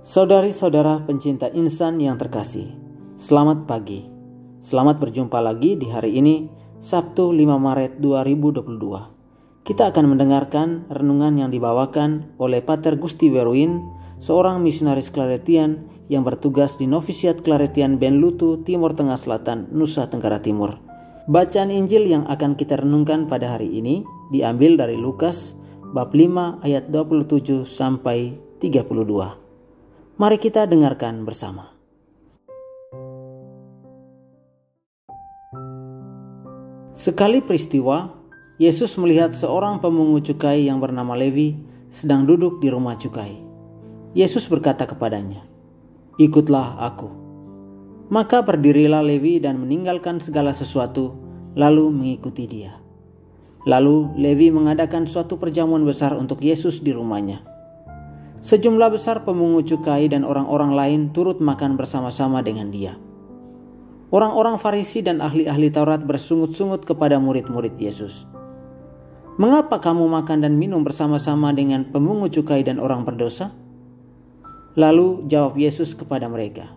Saudari-saudara pencinta insan yang terkasih, selamat pagi. Selamat berjumpa lagi di hari ini, Sabtu 5 Maret 2022. Kita akan mendengarkan renungan yang dibawakan oleh Pater Gusti Weruin, seorang misionaris Claretian yang bertugas di Novisiat Claretian Benlutu, Timur Tengah Selatan, Nusa Tenggara Timur. Bacaan Injil yang akan kita renungkan pada hari ini diambil dari Lukas bab 5 ayat 27 sampai 32. Mari kita dengarkan bersama. Sekali peristiwa, Yesus melihat seorang pemungut cukai yang bernama Levi sedang duduk di rumah cukai. Yesus berkata kepadanya, "Ikutlah aku." Maka berdirilah Levi dan meninggalkan segala sesuatu, lalu mengikuti dia. Lalu Levi mengadakan suatu perjamuan besar untuk Yesus di rumahnya. Sejumlah besar pemungut cukai dan orang-orang lain turut makan bersama-sama dengan dia. Orang-orang Farisi dan ahli-ahli Taurat bersungut-sungut kepada murid-murid Yesus. "Mengapa kamu makan dan minum bersama-sama dengan pemungut cukai dan orang berdosa?" Lalu jawab Yesus kepada mereka,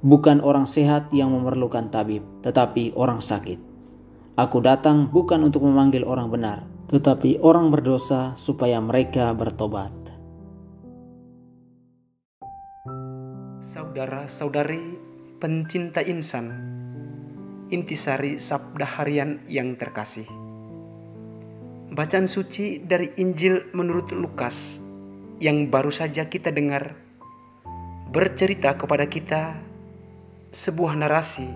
"Bukan orang sehat yang memerlukan tabib, tetapi orang sakit. Aku datang bukan untuk memanggil orang benar, tetapi orang berdosa supaya mereka bertobat." Saudara-saudari pencinta insan, intisari sabda harian yang terkasih. Bacaan suci dari Injil menurut Lukas yang baru saja kita dengar bercerita kepada kita sebuah narasi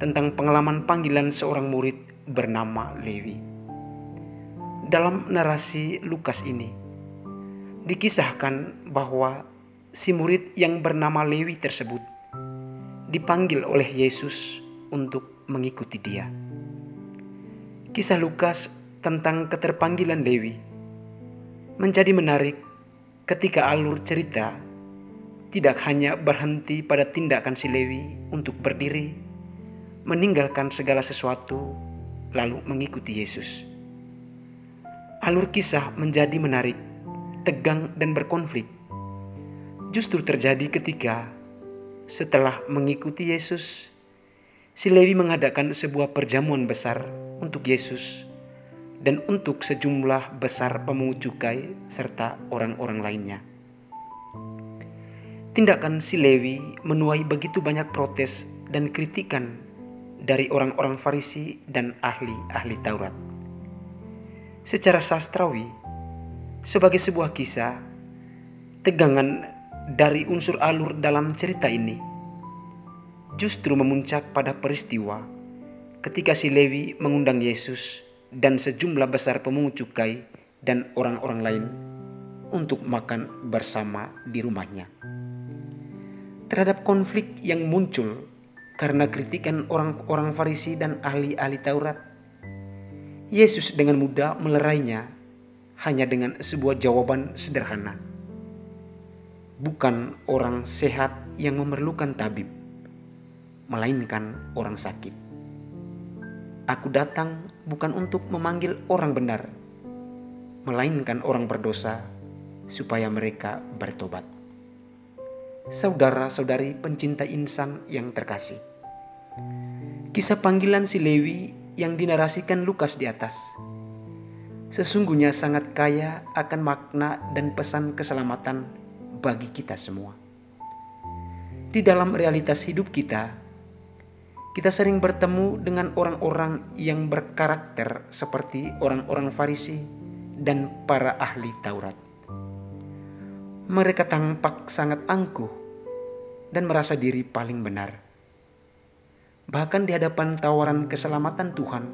tentang pengalaman panggilan seorang murid bernama Levi. Dalam narasi Lukas ini dikisahkan bahwa si murid yang bernama Levi tersebut dipanggil oleh Yesus untuk mengikuti dia. Kisah Lukas tentang keterpanggilan Levi menjadi menarik ketika alur cerita tidak hanya berhenti pada tindakan si Levi untuk berdiri, meninggalkan segala sesuatu, lalu mengikuti Yesus. Alur kisah menjadi menarik, tegang dan berkonflik. Justru terjadi ketika setelah mengikuti Yesus, si Levi mengadakan sebuah perjamuan besar untuk Yesus dan untuk sejumlah besar pemungut cukai serta orang-orang lainnya. Tindakan si Levi menuai begitu banyak protes dan kritikan dari orang-orang Farisi dan ahli-ahli Taurat. Secara sastrawi, sebagai sebuah kisah, tegangan dari unsur alur dalam cerita ini justru memuncak pada peristiwa ketika si Levi mengundang Yesus dan sejumlah besar pemungut cukai dan orang-orang lain untuk makan bersama di rumahnya. Terhadap konflik yang muncul karena kritikan orang-orang Farisi dan ahli-ahli Taurat, Yesus dengan mudah melerainya hanya dengan sebuah jawaban sederhana. Bukan orang sehat yang memerlukan tabib, melainkan orang sakit. Aku datang bukan untuk memanggil orang benar, melainkan orang berdosa supaya mereka bertobat. Saudara-saudari pencinta insan yang terkasih, kisah panggilan si Levi yang dinarasikan Lukas di atas sesungguhnya sangat kaya akan makna dan pesan keselamatan bagi kita semua. Di dalam realitas hidup kita sering bertemu dengan orang-orang yang berkarakter seperti orang-orang Farisi dan para ahli Taurat. Mereka tampak sangat angkuh dan merasa diri paling benar. Bahkan di hadapan tawaran keselamatan Tuhan,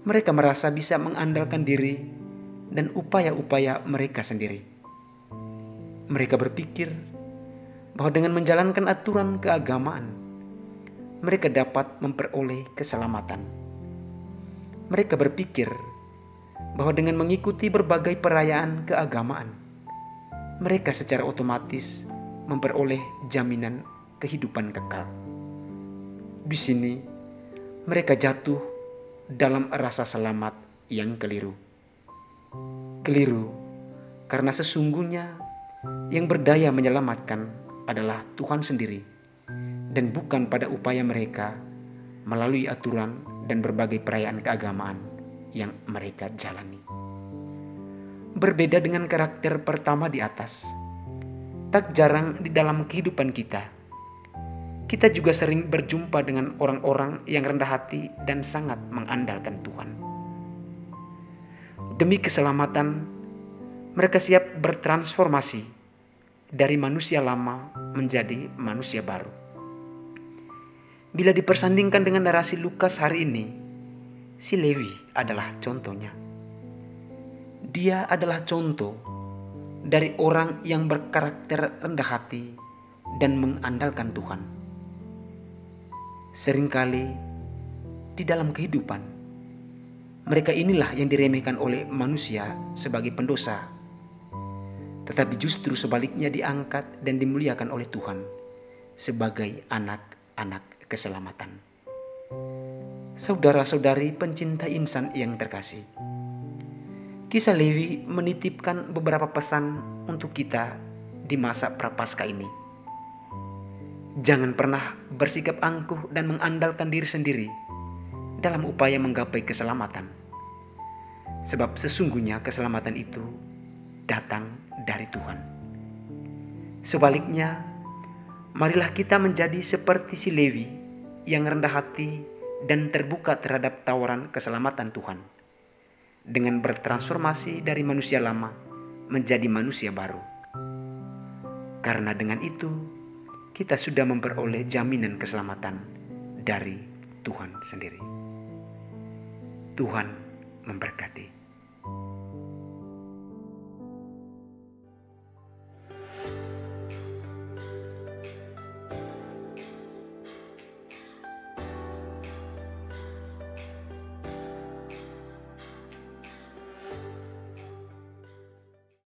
mereka merasa bisa mengandalkan diri dan upaya-upaya mereka sendiri. Mereka berpikir bahwa dengan menjalankan aturan keagamaan, mereka dapat memperoleh keselamatan. Mereka berpikir bahwa dengan mengikuti berbagai perayaan keagamaan, mereka secara otomatis memperoleh jaminan kehidupan kekal. Di sini, mereka jatuh dalam rasa selamat yang keliru. Keliru karena sesungguhnya Yang berdaya menyelamatkan adalah Tuhan sendiri, dan bukan pada upaya mereka melalui aturan dan berbagai perayaan keagamaan yang mereka jalani. Berbeda dengan karakter pertama di atas, tak jarang di dalam kehidupan kita juga sering berjumpa dengan orang-orang yang rendah hati dan sangat mengandalkan Tuhan. Demi keselamatan, mereka siap bertransformasi dari manusia lama menjadi manusia baru. Bila dipersandingkan dengan narasi Lukas hari ini, si Lewi adalah contohnya. Dia adalah contoh dari orang yang berkarakter rendah hati dan mengandalkan Tuhan. Seringkali di dalam kehidupan, mereka inilah yang diremehkan oleh manusia sebagai pendosa, tetapi justru sebaliknya diangkat dan dimuliakan oleh Tuhan sebagai anak-anak keselamatan. Saudara-saudari pencinta insan yang terkasih, kisah Lewi menitipkan beberapa pesan untuk kita di masa Prapaskah ini. Jangan pernah bersikap angkuh dan mengandalkan diri sendiri dalam upaya menggapai keselamatan. Sebab sesungguhnya keselamatan itu datang dari Tuhan. Sebaliknya, marilah kita menjadi seperti si Lewi yang rendah hati dan terbuka terhadap tawaran keselamatan Tuhan, dengan bertransformasi dari manusia lama menjadi manusia baru. Karena dengan itu, kita sudah memperoleh jaminan keselamatan dari Tuhan sendiri. Tuhan memberkati.